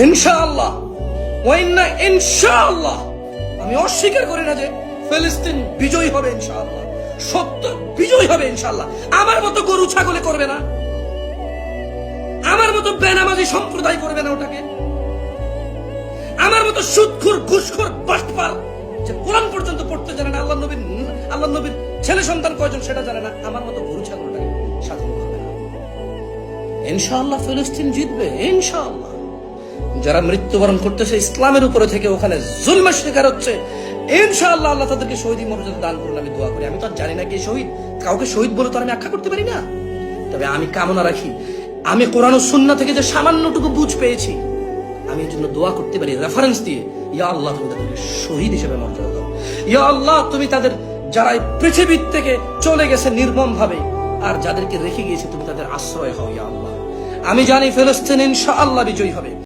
ইনশাআল্লাহ ওয়াইন্না ইনশাআল্লাহ, আমি অস্বীকার করি না যে ফিলিস্তিন বিজয়ী হবে ইনশাআল্লাহ, সত্য বিজয়ী হবে ইনশাআল্লাহ। আমার মতো গরু ছাগলে করবে না, আমার মতো বেনামাজি সম্প্রদায় করবে না ওটাকে, আমার মতো সুদখোর ঘুষখোর বাটপার যে কোরআন পর্যন্ত পড়তে জানে না, আল্লাহ নবীর ছেলে সন্তান কয়জন সেটা জানে না, আমার মতো গরু ছাগলটাকে স্বাধীন করবে না। ইনশাআল্লাহ ফিলিস্তিন জিতবে ইনশাআল্লাহ। যারা মৃত্যুবরণ করতেছে ইসলামের উপরে থেকে, ওখানে জুলমের শিকার হচ্ছে, ইনশাআল্লাহ আল্লাহ তাদেরকে শহীদ মর্যাদা দান করুন, আমি দোয়া করি। আমি তো আর জানি না কি শহীদ, কাউকে শহীদ বলে তো আমি আখ্যা করতে পারি না, তবে আমি কামনা রাখি, আমি কোরআন ও সুন্নাহ থেকে যে সামান্যটুকু বুঝ পেয়েছি, আমি এর জন্য দোয়া করতে পারি রেফারেন্স দিয়ে, ইয়া আল্লাহ তুমি তাদেরকে শহীদ হিসেবে মর্যাদা দাও, ইয়া আল্লাহ তুমি তাদের যারা পৃথিবীর থেকে চলে গেছে নির্মম ভাবে, আর যাদেরকে রেখে গিয়েছে তুমি তাদের আশ্রয় হও ইয়া আল্লাহ। আমি জানি ফিলিস্তিন ইনশাআল্লাহ বিজয়ী হবে।